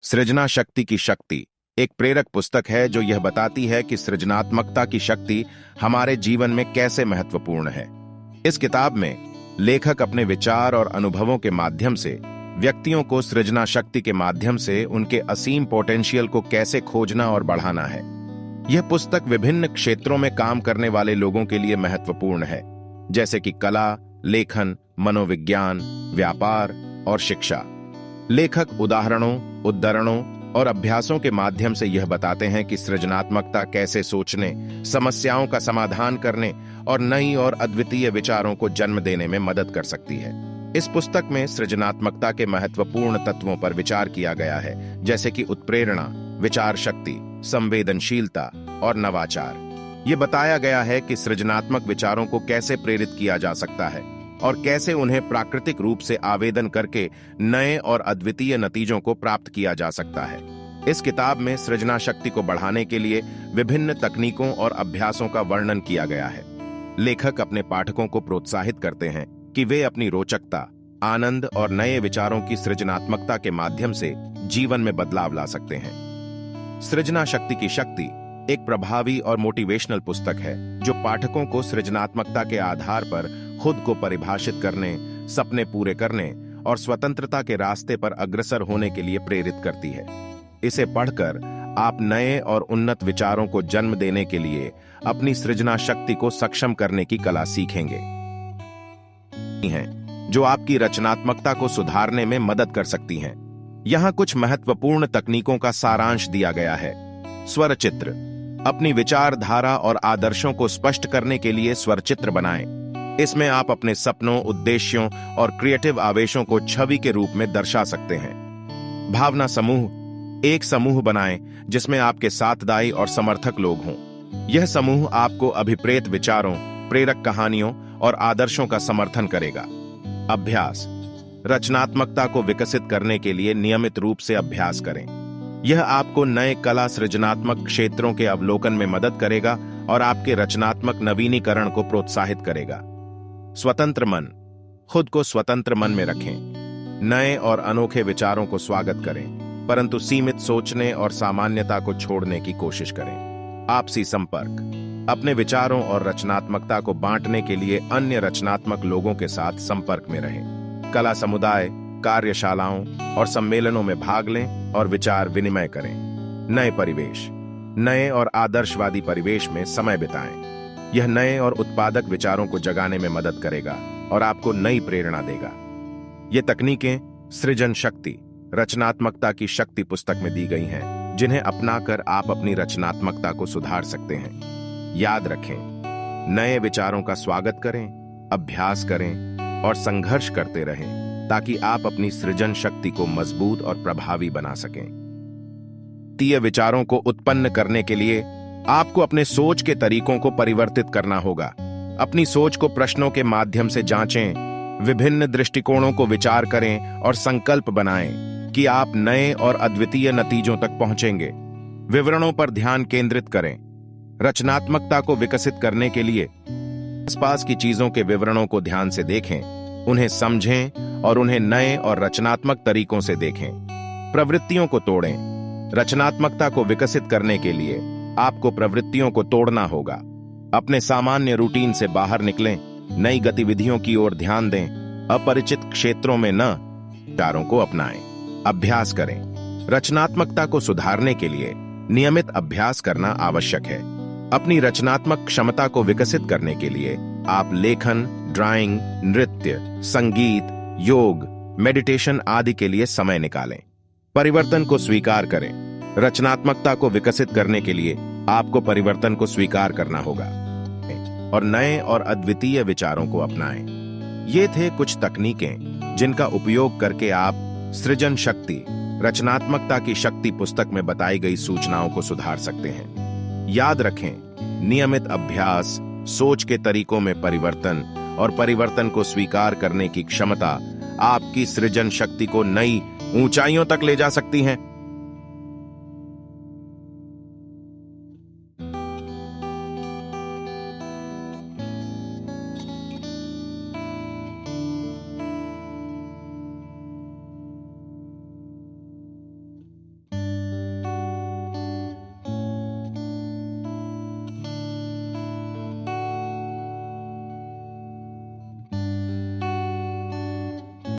सृजना शक्ति की शक्ति एक प्रेरक पुस्तक है जो यह बताती है कि सृजनात्मकता की शक्ति हमारे जीवन में कैसे महत्वपूर्ण है। इस किताब में लेखक अपने विचार और अनुभवों के माध्यम से व्यक्तियों को सृजना शक्ति के माध्यम से उनके असीम पोटेंशियल को कैसे खोजना और बढ़ाना है। यह पुस्तक विभिन्न क्षेत्रों में काम करने वाले लोगों के लिए महत्वपूर्ण है, जैसे कि कला, लेखन, मनोविज्ञान, व्यापार और शिक्षा। लेखक उदाहरणों, उद्धरणों और अभ्यासों के माध्यम से यह बताते हैं कि सृजनात्मकता कैसे सोचने, समस्याओं का समाधान करने और नई और अद्वितीय विचारों को जन्म देने में मदद कर सकती है। इस पुस्तक में सृजनात्मकता के महत्वपूर्ण तत्वों पर विचार किया गया है, जैसे कि उत्प्रेरणा, विचार शक्ति, संवेदनशीलता और नवाचार। ये बताया गया है कि सृजनात्मक विचारों को कैसे प्रेरित किया जा सकता है और कैसे उन्हें प्राकृतिक रूप से आवेदन करके नए और अद्वितीय नतीजों को प्राप्त किया जा सकता है। इस किताब में सृजना शक्ति को बढ़ाने के लिए विभिन्न तकनीकों और अभ्यासों का वर्णन किया गया है। लेखक अपने पाठकों को प्रोत्साहित करते हैं कि वे अपनी रोचकता, आनंद और नए विचारों की सृजनात्मकता के माध्यम से जीवन में बदलाव ला सकते हैं। सृजना शक्ति की शक्ति एक प्रभावी और मोटिवेशनल पुस्तक है जो पाठकों को सृजनात्मकता के आधार पर खुद को परिभाषित करने, सपने पूरे करने और स्वतंत्रता के रास्ते पर अग्रसर होने के लिए प्रेरित करती है। इसे पढ़कर आप नए और उन्नत विचारों को जन्म देने के लिए अपनी सृजना शक्ति को सक्षम करने की कला सीखेंगे, जो आपकी रचनात्मकता को सुधारने में मदद कर सकती हैं। यहाँ कुछ महत्वपूर्ण तकनीकों का सारांश दिया गया है। स्वरचित्र, अपनी विचारधारा और आदर्शों को स्पष्ट करने के लिए स्वरचित्र बनाएं। इसमें आप अपने सपनों, उद्देश्यों और क्रिएटिव आवेशों को छवि के रूप में दर्शा सकते हैं। भावना समूह, एक समूह बनाएं जिसमें आपके साथदाई और समर्थक लोग हों। यह समूह आपको अभिप्रेत विचारों, प्रेरक कहानियों और आदर्शों का समर्थन करेगा। अभ्यास, रचनात्मकता को विकसित करने के लिए नियमित रूप से अभ्यास करें। यह आपको नए कला सृजनात्मक क्षेत्रों के अवलोकन में मदद करेगा और आपके रचनात्मक नवीनीकरण को प्रोत्साहित करेगा। स्वतंत्र मन, खुद को स्वतंत्र मन में रखें। नए और अनोखे विचारों को स्वागत करें, परंतु सीमित सोचने और सामान्यता को छोड़ने की कोशिश करें। आपसी संपर्क, अपने विचारों और रचनात्मकता को बांटने के लिए अन्य रचनात्मक लोगों के साथ संपर्क में रहें। कला समुदाय, कार्यशालाओं और सम्मेलनों में भाग लें और विचार विनिमय करें। नए परिवेश, नए और आदर्शवादी परिवेश में समय बिताएं। यह नए और उत्पादक विचारों को जगाने में मदद करेगा और आपको नई प्रेरणा देगा। ये तकनीकें सृजन शक्ति, रचनात्मकता की शक्ति पुस्तक में दी गई हैं, जिन्हें अपनाकर आप अपनी रचनात्मकता को सुधार सकते हैं। याद रखें, नए विचारों का स्वागत करें, अभ्यास करें और संघर्ष करते रहें ताकि आप अपनी सृजन शक्ति को मजबूत और प्रभावी बना सकें। तीय विचारों को उत्पन्न करने के लिए आपको अपने सोच के तरीकों को परिवर्तित करना होगा। अपनी सोच को प्रश्नों के माध्यम से जांचें, विभिन्न दृष्टिकोणों को विचार करें और संकल्प बनाएं कि आप नए और अद्वितीय नतीजों तक पहुंचेंगे। विवरणों पर ध्यान केंद्रित करें। रचनात्मकता को विकसित करने के लिए आसपास की चीजों के विवरणों को ध्यान से देखें, उन्हें समझें और उन्हें नए और रचनात्मक तरीकों से देखें। प्रवृत्तियों को तोड़ें। रचनात्मकता को विकसित करने के लिए आपको प्रवृत्तियों को तोड़ना होगा। अपने सामान्य रूटीन से बाहर निकलें, नई गतिविधियों की ओर ध्यान दें, अपरिचित क्षेत्रों में न विचारों को अपनाएं। अभ्यास करें। रचनात्मकता को सुधारने के लिए नियमित अभ्यास करना आवश्यक है। अपनी रचनात्मक क्षमता को विकसित करने के लिए आप लेखन, ड्राइंग, नृत्य, संगीत, योग, मेडिटेशन आदि के लिए समय निकालें। परिवर्तन को स्वीकार करें। रचनात्मकता को विकसित करने के लिए आपको परिवर्तन को स्वीकार करना होगा और नए और अद्वितीय विचारों को अपनाएं। ये थे कुछ तकनीकें जिनका उपयोग करके आप सृजन शक्ति, रचनात्मकता की शक्ति पुस्तक में बताई गई सूचनाओं को सुधार सकते हैं। याद रखें, नियमित अभ्यास, सोच के तरीकों में परिवर्तन और परिवर्तन को स्वीकार करने की क्षमता आपकी सृजन शक्ति को नई ऊंचाइयों तक ले जा सकती हैं।